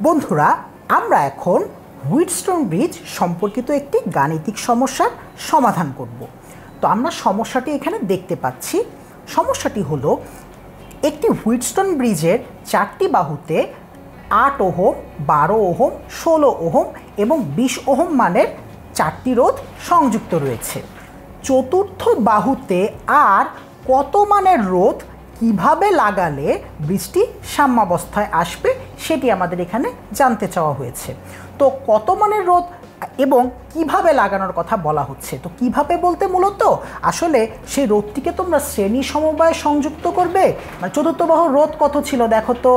বন্ধুরা, আমরা এখন হুইটস্টোন ব্রিজ সম্পর্কিত একটি গাণিতিক সমস্যার সমাধান করব। তো আমরা সমস্যাটি এখানে দেখতে পাচ্ছি। সমস্যাটি হলো একটি হুইটস্টোন ব্রিজের 4টি বাহুতে 8 ওহম, 12 ওহম, 16 ওহম এবং 20 ওহম মানের 4টি রোধ সংযুক্ত রয়েছে। চতুর্থ বাহুতে আর কত মানের রোধ কিভাবে লাগালে ব্রিজটি সাম্যাবস্থায় আসবে সেটি আমাদের এখানে জানতে চাওয়া হয়েছে। তো কত মানের রোধ এবং কিভাবে লাগানোর কথা বলা হচ্ছে। তো কিভাবে বলতে মূলত আসলে সেই রোধটিকে তোমরা শ্রেণী সমবায়ে সংযুক্ত করবে। মানে চতুর্থ বাহুর রোধ কত ছিল দেখো তো,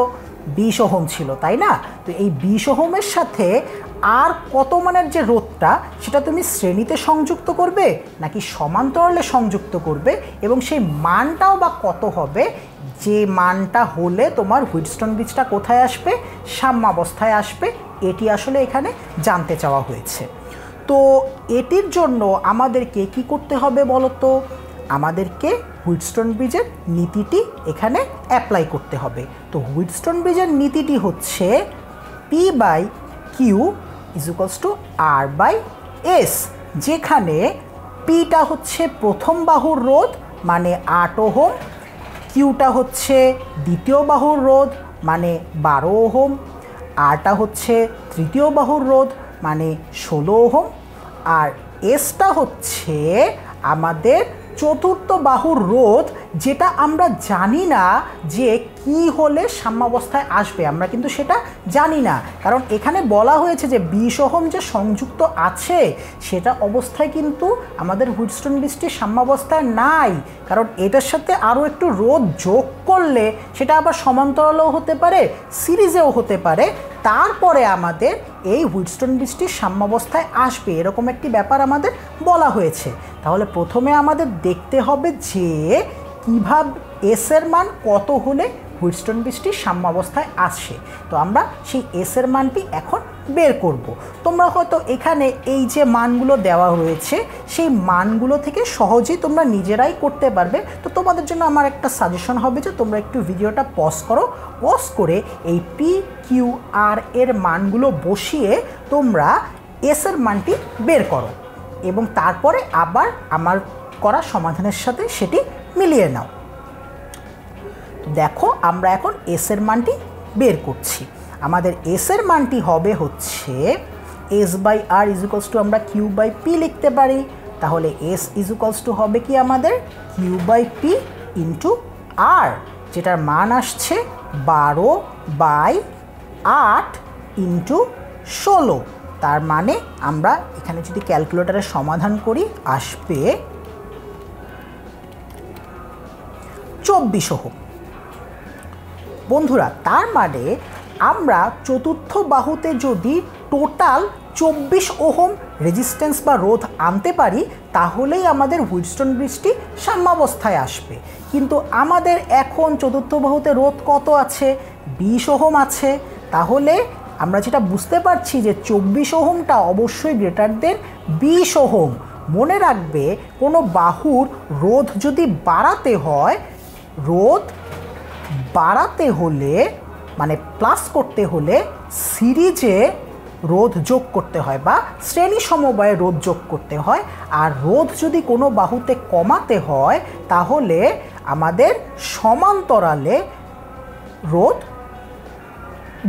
20 ওহম ছিল, তাই না? তো এই 20 ওহমের সাথে আর কত মানের যে রোধটা সেটা তুমি শ্রেণীতে সংযুক্ত করবে নাকি সমান্তরালে সংযুক্ত করবে, এবং সেই মানটাও বা কত হবে, যে মানটা হলে তোমার হুইটস্টোন ব্রিজটা কোথায় আসবে, সাম্যাবস্থায় আসবে, এটি আসলে এখানে জানতে চাওয়া হয়েছে। তো এটির জন্য আমাদেরকে কি করতে হবে বলো তো? আমাদেরকে হুইটস্টোন ব্রিজের নীতিটি এখানে অ্যাপ্লাই করতে হবে। তো হুইটস্টোন ব্রিজের নীতিটি হচ্ছে P by Q is equals to R by S, যেখানে পিটা হচ্ছে প্রথম বাহুর রোধ মানে 8 ওহম, কিউটা হচ্ছে দ্বিতীয় বাহুর রোধ মানে 12 ওহম, আরটা হচ্ছে তৃতীয় বাহুর রোধ মানে 16 ওহম, আর এসটা হচ্ছে আমাদের চতুর্থ বাহুর রোধ, যেটা আমরা জানি না যে কি হলে সাম্যাবস্থায় আসবে। আমরা কিন্তু সেটা জানি না, কারণ এখানে বলা হয়েছে যে 20 ওহম যে সংযুক্ত আছে সেটা অবস্থায় কিন্তু আমাদের হুইটস্টোন ব্রিজটি সাম্যাবস্থায় নাই, কারণ এটার সাথে আরও একটু রোধ যোগ করলে সেটা আবার সমান্তরালেও হতে পারে, সিরিজেও হতে পারে, তারপরে আমাদের এই হুইটস্টোন ব্রিজটি সাম্যাবস্থায় আসবে, এরকম একটি ব্যাপার আমাদের বলা হয়েছে। তাহলে প্রথমে আমাদের দেখতে হবে যে কীভাবে এসের মান কত হলে হুইটস্টোন ব্রিজটি সাম্যাবস্থায় আসে। তো আমরা সেই এসের মানটি এখন বের করব। তোমরা হয়তো এখানে এই যে মানগুলো দেওয়া হয়েছে সেই মানগুলো থেকে সহজেই তোমরা নিজেরাই করতে পারবে। তো তোমাদের জন্য আমার একটা সাজেশন হবে যে তোমরা একটু ভিডিওটা পজ করো, পজ করে এই পি কিউ আর এর মানগুলো বসিয়ে তোমরা এসের মানটি বের করো এবং তারপরে আবার আমার করা সমাধানের সাথে সেটি মিলিয়ে নাও। দেখো আমরা এখন এসের মানটি বের করছি। আমাদের এসের মানটি হবে হচ্ছে S by R is equals to আমরা কিউ বাই পি লিখতে পারি। তাহলে এস ইজ ইকুয়ালস টু হবে কি আমাদের কিউ বাই পি ইন্টু আর, যেটার মান আসছে 12 বাই 8 ইন্টু 16। তার মানে আমরা এখানে যদি ক্যালকুলেটরের সমাধান করি আসবে 24 ওহম। বন্ধুরা, তার মানে আমরা চতুর্থ বাহুতে যদি টোটাল 24 ওহম রেজিস্ট্যান্স বা রোধ আনতে পারি তাহলেই আমাদের হুইটস্টোন ব্রিজটি সাম্যাবস্থায় আসবে। কিন্তু আমাদের এখন চতুর্থ বাহুতে রোধ কত আছে? 20 ওহম আছে। তাহলে আমরা যেটা বুঝতে পারছি যে 24 ওহমটা অবশ্যই গ্রেটার দেন 20 ওহম। মনে রাখবে, কোনো বাহুর রোধ যদি বাড়াতে হয়, রোধ বাড়াতে হলে মানে প্লাস করতে হলে সিরিজে রোধ যোগ করতে হয় বা শ্রেণী সমবায়ে রোধ যোগ করতে হয়। আর রোধ যদি কোনো বাহুতে কমাতে হয় তাহলে আমাদের সমান্তরালে রোধ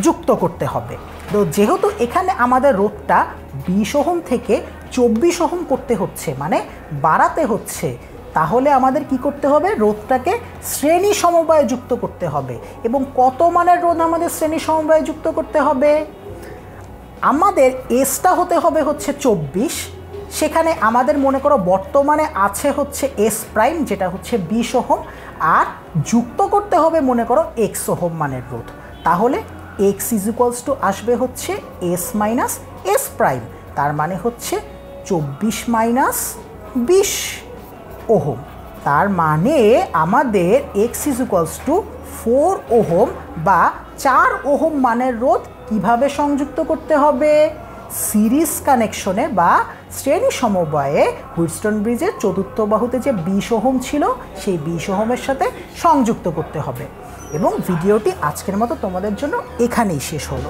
যুক্ত করতে হবে। তো যেহেতু এখানে আমাদের রোধটা 20 ওহম থেকে 24 ওহম করতে হচ্ছে, মানে বাড়াতে হচ্ছে, তাহলে আমাদের কি করতে হবে? রোধটাকে শ্রেণী সমবায়ে যুক্ত করতে হবে। এবং কত মানের রোধ আমাদের শ্রেণী সমবায়ে যুক্ত করতে হবে? আমাদের এসটা হতে হবে হচ্ছে 24, সেখানে আমাদের মনে করো বর্তমানে আছে হচ্ছে এস প্রাইম, যেটা হচ্ছে 20 ওহম, আর যুক্ত করতে হবে মনে করো এক্স ওহম মানের রোধ। তাহলে এক্স ইজ ইকুয়ালস টু আসবে হচ্ছে এস মাইনাস এস প্রাইম, তার মানে হচ্ছে 24 মাইনাস 20 ওহম। তার মানে আমাদের x is equals two 4 ohm বা 4 ওহম মানের রোধ কিভাবে সংযুক্ত করতে হবে? সিরিজ কানেকশনে বা শ্রেণী সমবায়ে হুইটস্টোন ব্রিজের চতুর্থ বাহুতে যে 20 ওহম ছিল সেই 20 ওহমের সাথে সংযুক্ত করতে হবে। এবং ভিডিওটি আজকের মতো তোমাদের জন্য এখানেই শেষ হলো।